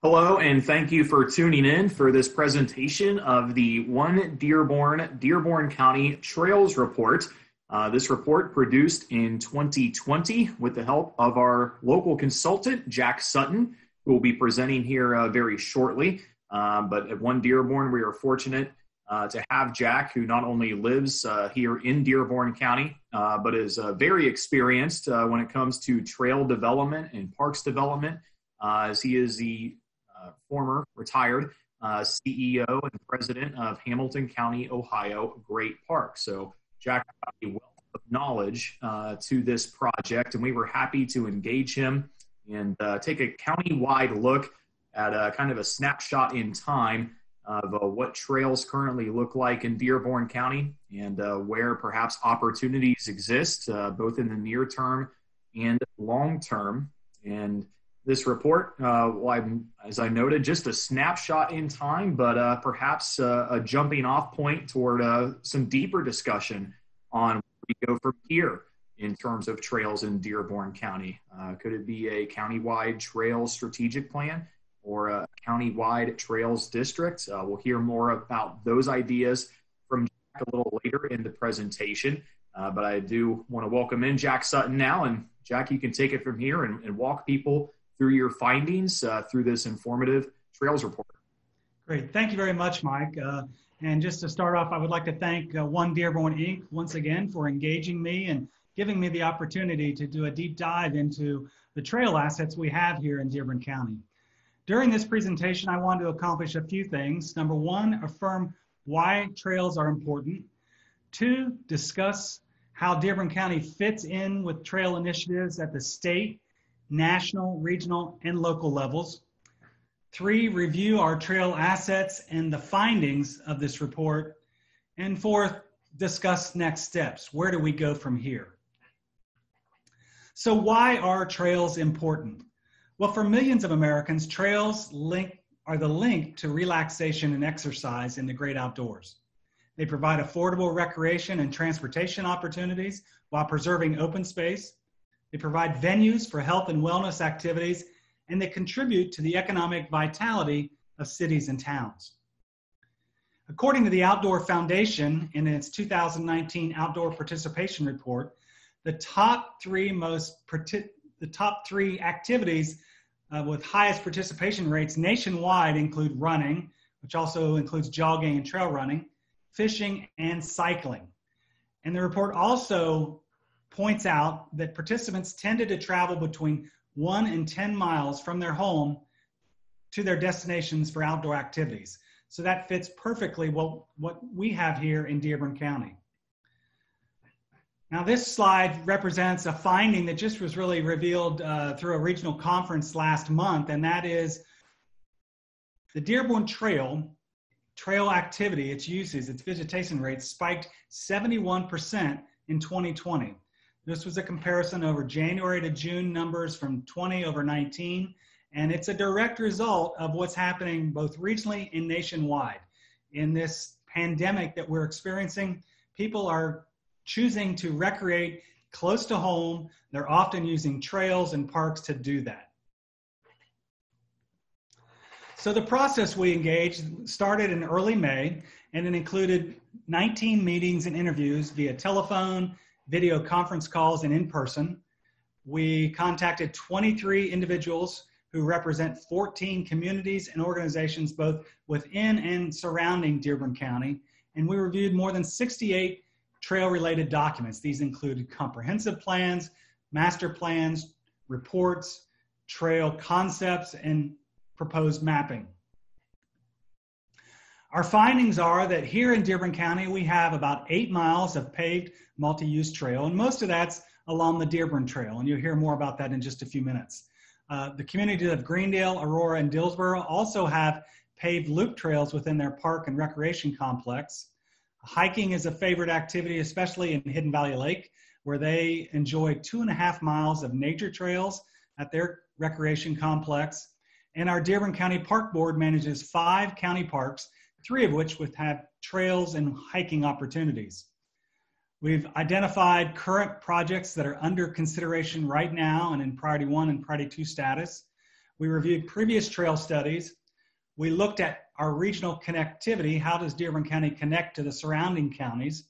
Hello, and thank you for tuning in for this presentation of the Dearborn County Trails Report. This report produced in 2020 with the help of our local consultant, Jack Sutton, who will be presenting here very shortly. But at One Dearborn, we are fortunate to have Jack, who not only lives here in Dearborn County, but is very experienced when it comes to trail development and parks development, as he is the former retired CEO and president of Hamilton County, Ohio Great Park. So Jack brought a wealth of knowledge to this project, and we were happy to engage him and take a county-wide look at kind of a snapshot in time of what trails currently look like in Dearborn County and where perhaps opportunities exist, both in the near term and long term. And this report, as I noted, just a snapshot in time, but perhaps a jumping off point toward some deeper discussion on where we go from here in terms of trails in Dearborn County. Could it be a countywide trails strategic plan or a countywide trails district? We'll hear more about those ideas from Jack a little later in the presentation. But I do want to welcome in Jack Sutton now. And Jack, you can take it from here and walk people through your findings through this informative trails report. Great. Thank you very much, Mike. And just to start off, I would like to thank One Dearborn, Inc. once again for engaging me and giving me the opportunity to do a deep dive into the trail assets we have here in Dearborn County. During this presentation, I want to accomplish a few things. Number one, affirm why trails are important. Two, discuss how Dearborn County fits in with trail initiatives at the state, national, regional, and local levels. Three, review our trail assets and the findings of this report. And fourth, discuss next steps. Where do we go from here? So why are trails important? Well, for millions of Americans, trails are the link to relaxation and exercise in the great outdoors. They provide affordable recreation and transportation opportunities while preserving open space. They provide venues for health and wellness activities, and they contribute to the economic vitality of cities and towns. According to the Outdoor Foundation, in its 2019 Outdoor Participation Report, the top three activities with highest participation rates nationwide include running, which also includes jogging and trail running, fishing, and cycling. And the report also points out that participants tended to travel between 1 and 10 miles from their home to their destinations for outdoor activities. So that fits perfectly what we have here in Dearborn County. Now this slide represents a finding that just was really revealed through a regional conference last month, and that is the Dearborn trail activity, its uses, its visitation rates spiked 71% in 2020. This was a comparison over January to June numbers from 20 over 19, and it's a direct result of what's happening both regionally and nationwide. In this pandemic that we're experiencing, people are choosing to recreate close to home. They're often using trails and parks to do that. So the process we engaged started in early May, and it included 19 meetings and interviews via telephone, video conference calls, and in person. We contacted 23 individuals who represent 14 communities and organizations both within and surrounding Dearborn County, and we reviewed more than 68 trail-related documents. These included comprehensive plans, master plans, reports, trail concepts, and proposed mapping. Our findings are that here in Dearborn County, we have about 8 miles of paved multi-use trail, and most of that's along the Dearborn Trail, and you'll hear more about that in just a few minutes. The communities of Greendale, Aurora, and Dillsboro also have paved loop trails within their park and recreation complex. Hiking is a favorite activity, especially in Hidden Valley Lake, where they enjoy 2.5 miles of nature trails at their recreation complex. And our Dearborn County Park Board manages 5 county parks, 3 of which would have trails and hiking opportunities. We've identified current projects that are under consideration right now and in Priority 1 and Priority 2 status. We reviewed previous trail studies. We looked at our regional connectivity. How does Dearborn County connect to the surrounding counties?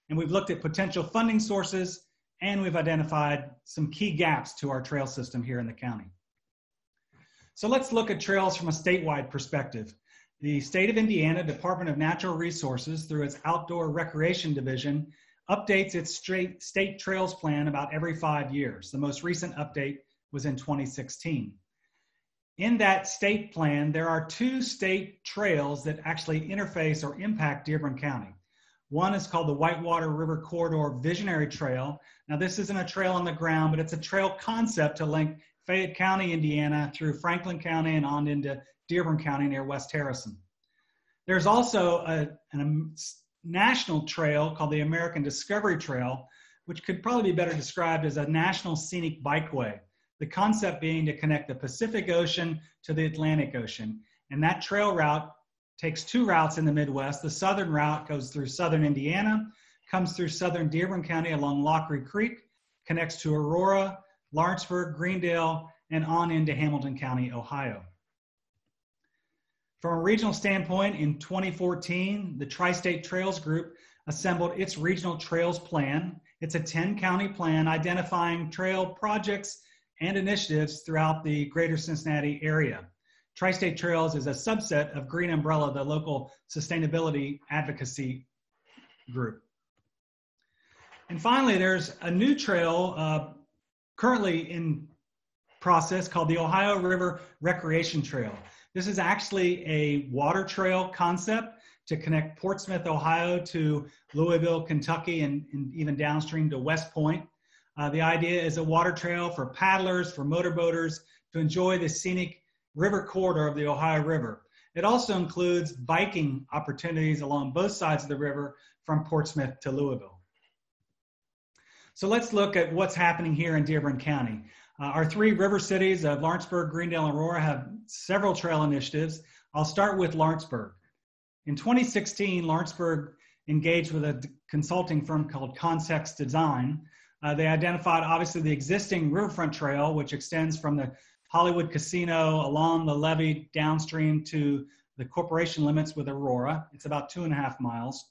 And we've looked at potential funding sources, and we've identified some key gaps to our trail system here in the county. So let's look at trails from a statewide perspective. The state of Indiana Department of Natural Resources, through its Outdoor Recreation Division, updates its state trails plan about every 5 years. The most recent update was in 2016. In that state plan, there are 2 state trails that actually interface or impact Dearborn County. One is called the Whitewater River Corridor Visionary Trail. Now, this isn't a trail on the ground, but it's a trail concept to link Fayette County, Indiana, through Franklin County and on into Dearborn County near West Harrison. There's also a national trail called the American Discovery Trail, which could probably be better described as a national scenic bikeway. The concept being to connect the Pacific Ocean to the Atlantic Ocean. And that trail route takes 2 routes in the Midwest. The southern route goes through southern Indiana, comes through southern Dearborn County along Lockery Creek, connects to Aurora, Lawrenceburg, Greendale, and on into Hamilton County, Ohio. From a regional standpoint, in 2014, the Tri-State Trails Group assembled its regional trails plan. It's a 10-county plan identifying trail projects and initiatives throughout the greater Cincinnati area. Tri-State Trails is a subset of Green Umbrella, the local sustainability advocacy group. And finally, there's a new trail currently in process called the Ohio River Recreation Trail. This is actually a water trail concept to connect Portsmouth, Ohio to Louisville, Kentucky, and even downstream to West Point. The idea is a water trail for paddlers, for motorboaters, to enjoy the scenic river corridor of the Ohio River. It also includes biking opportunities along both sides of the river from Portsmouth to Louisville. So let's look at what's happening here in Dearborn County. Our 3 river cities of Lawrenceburg, Greendale, and Aurora have several trail initiatives. I'll start with Lawrenceburg. In 2016, Lawrenceburg engaged with a consulting firm called Context Design. They identified obviously the existing riverfront trail, which extends from the Hollywood Casino along the levee downstream to the corporation limits with Aurora. It's about 2.5 miles.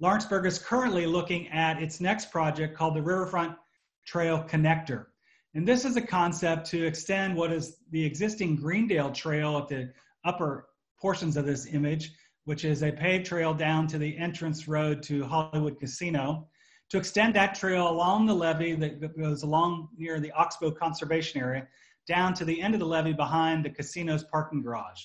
Lawrenceburg is currently looking at its next project called the Riverfront Trail Connector. And this is a concept to extend what is the existing Greendale Trail at the upper portions of this image, which is a paved trail down to the entrance road to Hollywood Casino, to extend that trail along the levee that goes along near the Oxbow Conservation Area, down to the end of the levee behind the casino's parking garage.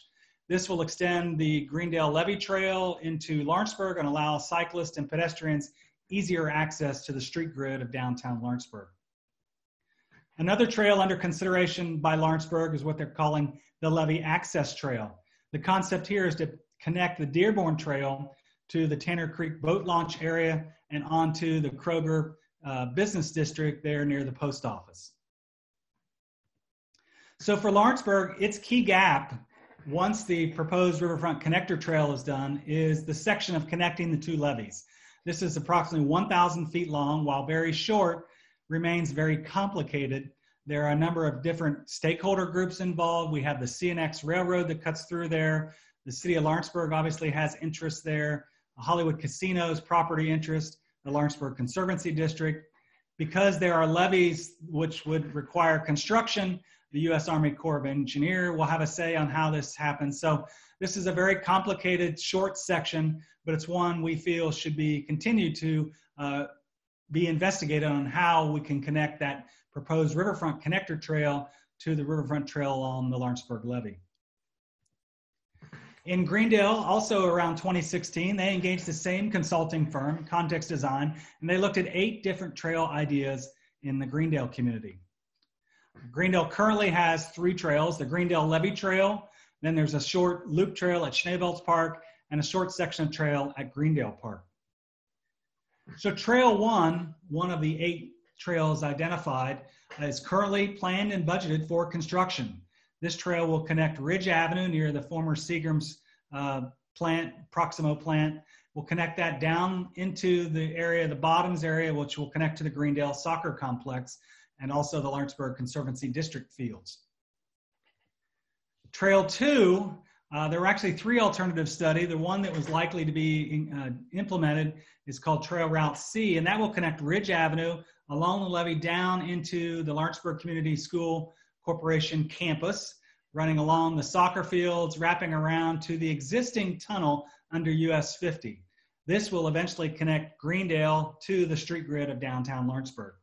This will extend the Greendale Levee Trail into Lawrenceburg and allow cyclists and pedestrians easier access to the street grid of downtown Lawrenceburg. Another trail under consideration by Lawrenceburg is what they're calling the Levee Access Trail. The concept here is to connect the Dearborn Trail to the Tanner Creek boat launch area and onto the Kroger business district there near the post office. So for Lawrenceburg, its key gap, once the proposed Riverfront Connector Trail is done, is the section of connecting the 2 levees. This is approximately 1,000 feet long, while very short, remains very complicated. There are a number of different stakeholder groups involved. We have the CNX Railroad that cuts through there. The city of Lawrenceburg obviously has interest there. Hollywood Casino's property interest, the Lawrenceburg Conservancy District. Because there are levees which would require construction, the U.S. Army Corps of Engineers will have a say on how this happens. So this is a very complicated, short section, but it's one we feel should be continued to be investigated on how we can connect that proposed Riverfront Connector Trail to the Riverfront Trail along the Lawrenceburg Levee. In Greendale, also around 2016, they engaged the same consulting firm, Context Design, and they looked at 8 different trail ideas in the Greendale community. Greendale currently has 3 trails, the Greendale Levee Trail, then there's a short loop trail at Schneevelds Park, and a short section of trail at Greendale Park. So Trail 1, one of the 8 trails identified, is currently planned and budgeted for construction. This trail will connect Ridge Avenue near the former Seagram's plant, Proximo plant. We'll connect that down into the area, the Bottoms area, which will connect to the Greendale Soccer Complex and also the Lawrenceburg Conservancy District fields. Trail 2, there were actually 3 alternative studies. The one that was likely to be implemented is called Trail Route C, and that will connect Ridge Avenue along the levee down into the Lawrenceburg Community School Corporation campus, running along the soccer fields, wrapping around to the existing tunnel under US 50. This will eventually connect Greendale to the street grid of downtown Lawrenceburg.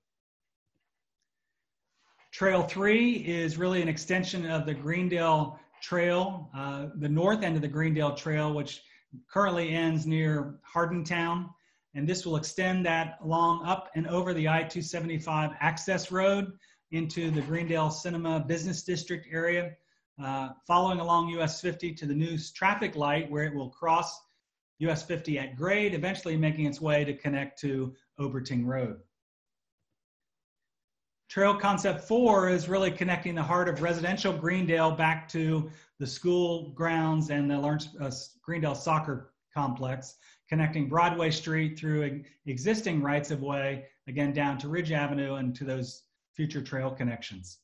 Trail 3 is really an extension of the Greendale Trail, the north end of the Greendale Trail, which currently ends near Hardentown. And this will extend that along up and over the I-275 access road into the Greendale Cinema Business District area, following along US 50 to the new traffic light where it will cross US 50 at grade, eventually making its way to connect to Oberting Road. Trail Concept 4 is really connecting the heart of residential Greendale back to the school grounds and the Greendale soccer complex, connecting Broadway Street through existing rights-of-way, again down to Ridge Avenue and to those future trail connections.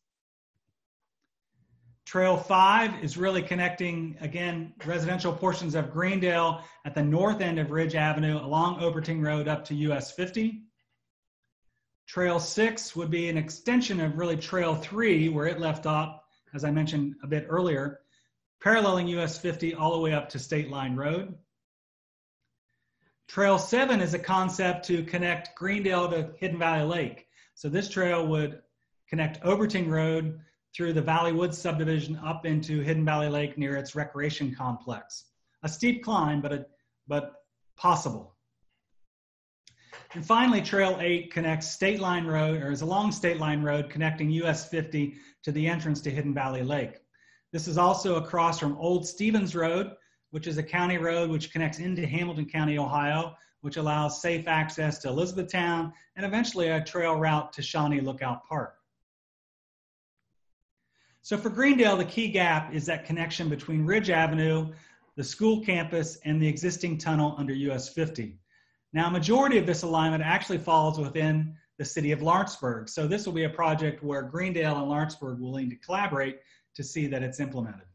Trail 5 is really connecting, again, residential portions of Greendale at the north end of Ridge Avenue along Oberting Road up to US 50. Trail 6 would be an extension of really Trail 3, where it left off, as I mentioned a bit earlier, paralleling US 50 all the way up to State Line Road. Trail 7 is a concept to connect Greendale to Hidden Valley Lake. So this trail would connect Oberting Road through the Valley Woods subdivision up into Hidden Valley Lake near its recreation complex. A steep climb, but possible. And finally, Trail 8 connects State Line Road, or is along State Line Road, connecting US 50 to the entrance to Hidden Valley Lake. This is also across from Old Stevens Road, which is a county road which connects into Hamilton County, Ohio, which allows safe access to Elizabethtown and eventually a trail route to Shawnee Lookout Park. So for Greendale, the key gap is that connection between Ridge Avenue, the school campus, and the existing tunnel under US 50. Now, a majority of this alignment actually falls within the city of Lawrenceburg. So this will be a project where Greendale and Lawrenceburg will need to collaborate to see that it's implemented.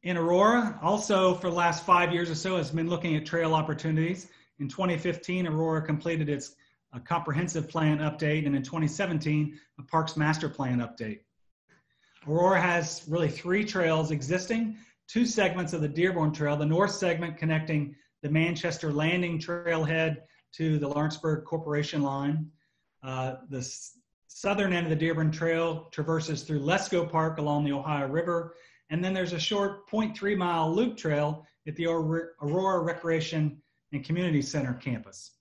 In Aurora, also for the last 5 years or so, has been looking at trail opportunities. In 2015, Aurora completed its comprehensive plan update, and in 2017, a Parks Master Plan update. Aurora has really 3 trails existing, 2 segments of the Dearborn Trail, the north segment connecting the Manchester Landing trailhead to the Lawrenceburg Corporation line. The southern end of the Dearborn Trail traverses through Lesko Park along the Ohio River, and then there's a short 0.3-mile loop trail at the Aurora Recreation and Community Center campus.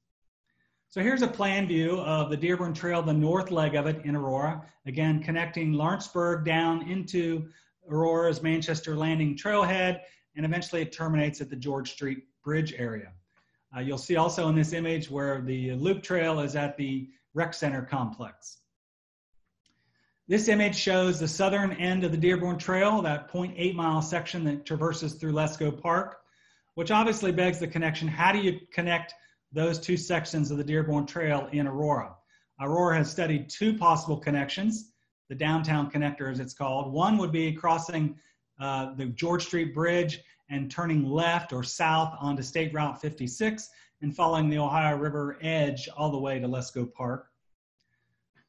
So here's a plan view of the Dearborn Trail, the north leg of it in Aurora, again connecting Lawrenceburg down into Aurora's Manchester Landing trailhead, and eventually it terminates at the George Street Bridge area. You'll see also in this image where the loop trail is at the rec center complex. This image shows the southern end of the Dearborn Trail, that 0.8-mile section that traverses through Lesko Park, which obviously begs the connection, how do you connect those 2 sections of the Dearborn Trail in Aurora? Aurora has studied 2 possible connections, the downtown connector as it's called. One would be crossing the George Street Bridge and turning left or south onto State Route 56 and following the Ohio River edge all the way to Lesko Park.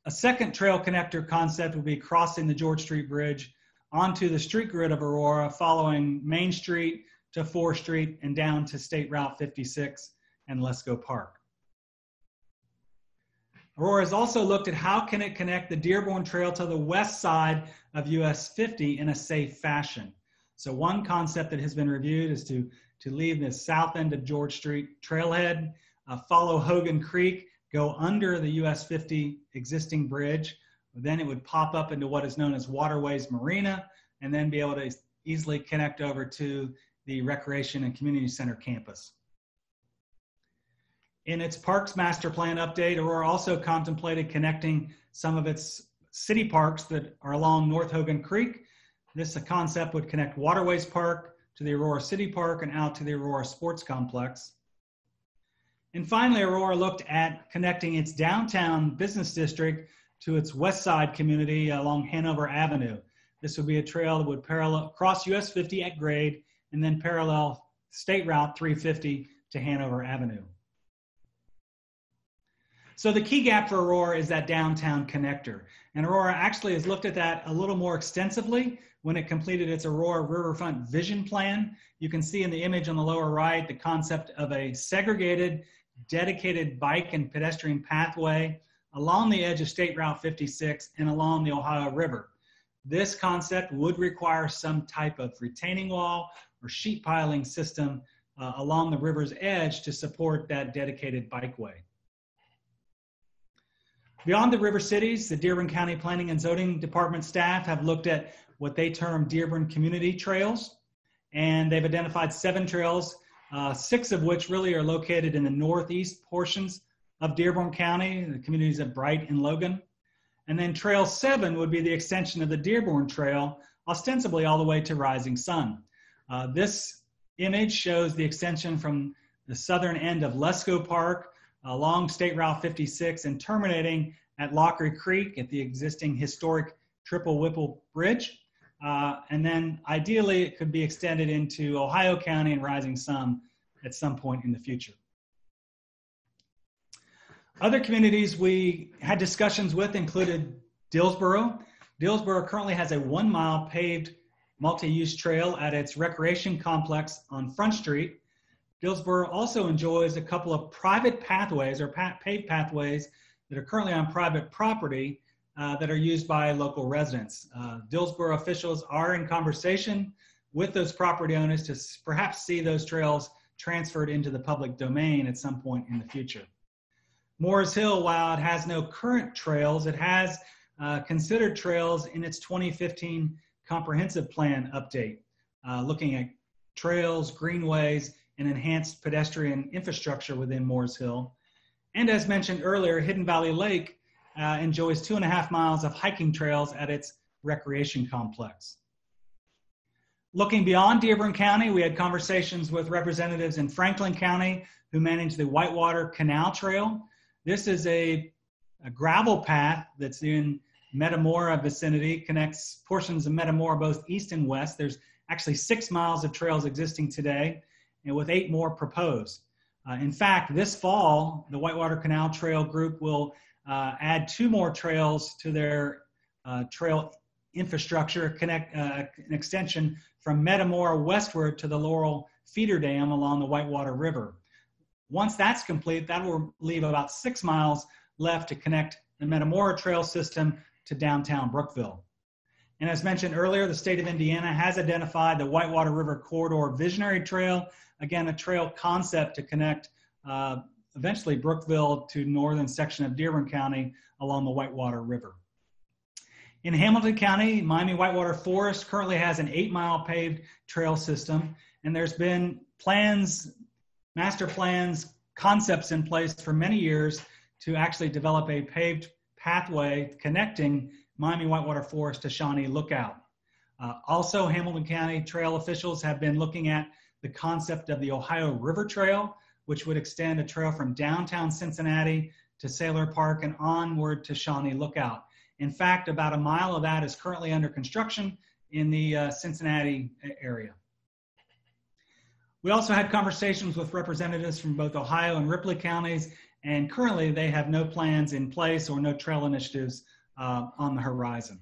A second trail connector concept would be crossing the George Street Bridge onto the street grid of Aurora, following Main Street to 4th Street and down to State Route 56 and Lesko Park. Aurora has also looked at how can it connect the Dearborn Trail to the west side of US 50 in a safe fashion. So one concept that has been reviewed is to leave the south end of George Street trailhead, follow Hogan Creek, go under the US 50 existing bridge. Then it would pop up into what is known as Waterways Marina, and then be able to easily connect over to the Recreation and Community Center campus. In its Parks Master Plan update, Aurora also contemplated connecting some of its city parks that are along North Hogan Creek. This concept would connect Waterways Park to the Aurora City Park and out to the Aurora Sports Complex. And finally, Aurora looked at connecting its downtown business district to its west side community along Hanover Avenue. This would be a trail that would parallel cross US 50 at grade and then parallel State Route 350 to Hanover Avenue. So the key gap for Aurora is that downtown connector. And Aurora actually has looked at that a little more extensively when it completed its Aurora Riverfront Vision Plan. You can see in the image on the lower right the concept of a segregated, dedicated bike and pedestrian pathway along the edge of State Route 56 and along the Ohio River. This concept would require some type of retaining wall or sheet piling system along the river's edge to support that dedicated bikeway. Beyond the river cities, the Dearborn County Planning and Zoning Department staff have looked at what they term Dearborn Community Trails, and they've identified 7 trails, 6 of which really are located in the northeast portions of Dearborn County, the communities of Bright and Logan. And then Trail 7 would be the extension of the Dearborn Trail, ostensibly all the way to Rising Sun. This image shows the extension from the southern end of Lesko Park along State Route 56 and terminating at Lockery Creek at the existing historic Triple Whipple Bridge. And then ideally it could be extended into Ohio County and Rising Sun at some point in the future. Other communities we had discussions with included Dillsboro. Dillsboro currently has a 1-mile paved multi-use trail at its recreation complex on Front Street. Dillsboro also enjoys a couple of private pathways or paved pathways that are currently on private property that are used by local residents. Dillsboro officials are in conversation with those property owners to perhaps see those trails transferred into the public domain at some point in the future. Moores Hill, while it has no current trails, it has considered trails in its 2015 comprehensive plan update, looking at trails, greenways, and enhanced pedestrian infrastructure within Moores Hill. And as mentioned earlier, Hidden Valley Lake enjoys 2.5 miles of hiking trails at its recreation complex. Looking beyond Dearborn County, we had conversations with representatives in Franklin County who manage the Whitewater Canal Trail. This is a gravel path that's in Metamora vicinity, connects portions of Metamora both east and west. There's actually 6 miles of trails existing today, and with 8 more proposed. In fact, this fall, the Whitewater Canal Trail Group will add 2 more trails to their trail infrastructure, an extension from Metamora westward to the Laurel Feeder Dam along the Whitewater River. Once that's complete, that will leave about 6 miles left to connect the Metamora Trail system to downtown Brookville. And as mentioned earlier, the state of Indiana has identified the Whitewater River Corridor Visionary Trail, again, a trail concept to connect eventually Brookville to northern section of Dearborn County along the Whitewater River. In Hamilton County, Miami Whitewater Forest currently has an 8-mile paved trail system, and there's been plans, master plans, concepts in place for many years to actually develop a paved pathway connecting Miami Whitewater Forest to Shawnee Lookout. Also, Hamilton County trail officials have been looking at the concept of the Ohio River Trail, which would extend a trail from downtown Cincinnati to Sailor Park and onward to Shawnee Lookout. In fact, about a mile of that is currently under construction in the Cincinnati area. We also had conversations with representatives from both Ohio and Ripley counties, and currently they have no plans in place or no trail initiatives on the horizon.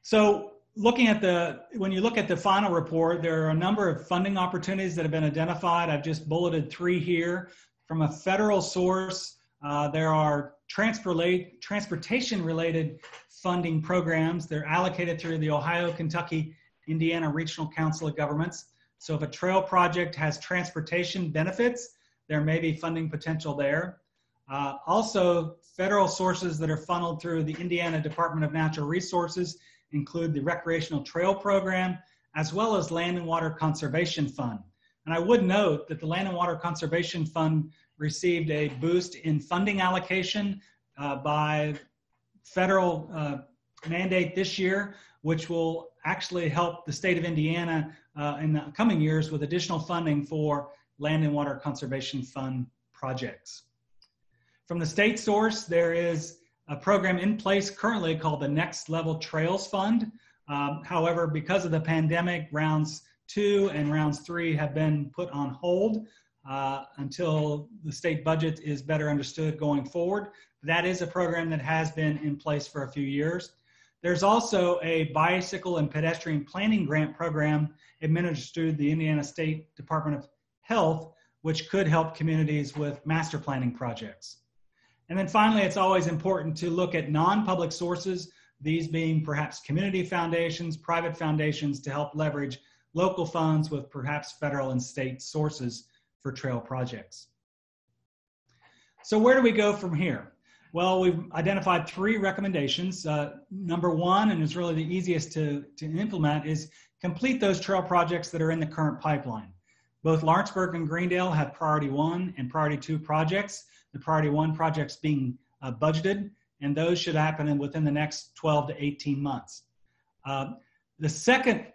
So when you look at the final report, there are a number of funding opportunities that have been identified. I've just bulleted 3 here. From a federal source, there are transportation-related funding programs. They're allocated through the Ohio, Kentucky, Indiana Regional Council of Governments. So if a trail project has transportation benefits, there may be funding potential there. Also, federal sources that are funneled through the Indiana Department of Natural Resources include the Recreational Trail Program, as well as Land and Water Conservation Fund. And I would note that the Land and Water Conservation Fund received a boost in funding allocation by federal mandate this year, which will actually help the state of Indiana in the coming years with additional funding for Land and Water Conservation Fund projects. From the state source, there is a program in place currently called the Next Level Trails Fund. However, because of the pandemic, rounds 2 and rounds 3 have been put on hold until the state budget is better understood going forward. That is a program that has been in place for a few years. There's also a bicycle and pedestrian planning grant program administered through the Indiana State Department of Health, which could help communities with master planning projects. And then finally, it's always important to look at non-public sources, these being perhaps community foundations, private foundations, to help leverage local funds with perhaps federal and state sources for trail projects. So where do we go from here? Well, we've identified 3 recommendations. Number 1, and it's really the easiest to implement, is complete those trail projects that are in the current pipeline. Both Lawrenceburg and Greendale have priority 1 and priority 2 projects. The priority 1 projects being budgeted, and those should happen within the next 12 to 18 months. The second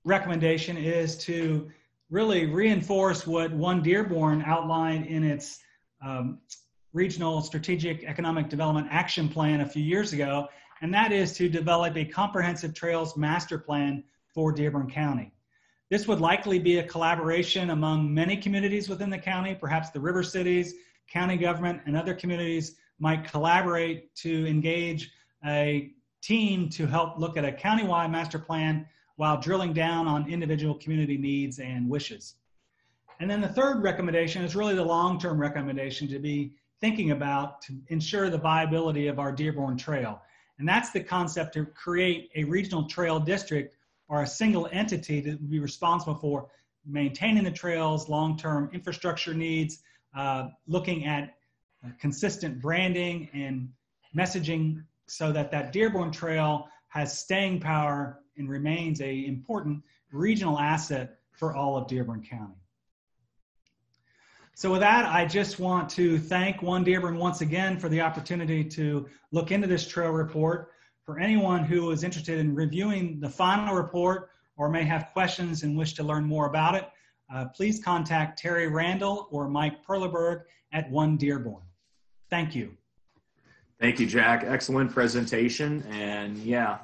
recommendation is to really reinforce what One Dearborn outlined in its Regional Strategic Economic Development Action Plan a few years ago, and that is to develop a comprehensive trails master plan for Dearborn County. This would likely be a collaboration among many communities within the county. Perhaps the river cities, county government, and other communities might collaborate to engage a team to help look at a countywide master plan while drilling down on individual community needs and wishes. And then the third recommendation is really the long-term recommendation to be thinking about to ensure the viability of our Dearborn Trail. And that's the concept to create a regional trail district or a single entity that would be responsible for maintaining the trails, long-term infrastructure needs, looking at consistent branding and messaging so that that Dearborn Trail has staying power and remains an important regional asset for all of Dearborn County. So with that, I just want to thank One Dearborn once again for the opportunity to look into this trail report. For anyone who is interested in reviewing the final report or may have questions and wish to learn more about it, please contact Terry Randall or Mike Perleberg at One Dearborn. Thank you. Thank you, Jack. Excellent presentation. And yeah,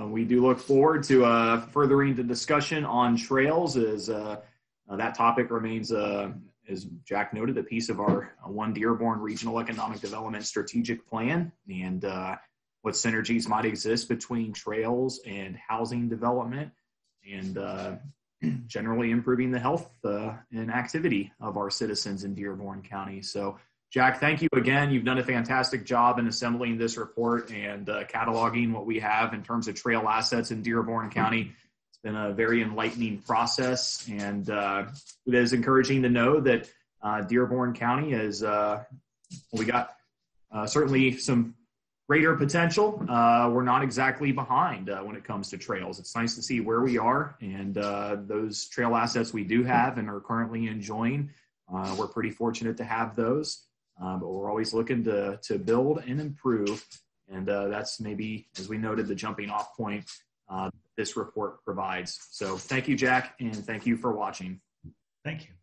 we do look forward to furthering the discussion on trails as that topic remains, as Jack noted, a piece of our One Dearborn Regional Economic Development Strategic Plan, and what synergies might exist between trails and housing development, and generally improving the health and activity of our citizens in Dearborn County. So, Jack, thank you again. You've done a fantastic job in assembling this report and cataloging what we have in terms of trail assets in Dearborn County. It's been a very enlightening process, and it is encouraging to know that Dearborn County is, we got certainly some greater potential. We're not exactly behind when it comes to trails. It's nice to see where we are, and those trail assets we do have and are currently enjoying. We're pretty fortunate to have those, but we're always looking to build and improve. And that's maybe, as we noted, the jumping off point this report provides. So thank you, Jack, and thank you for watching. Thank you.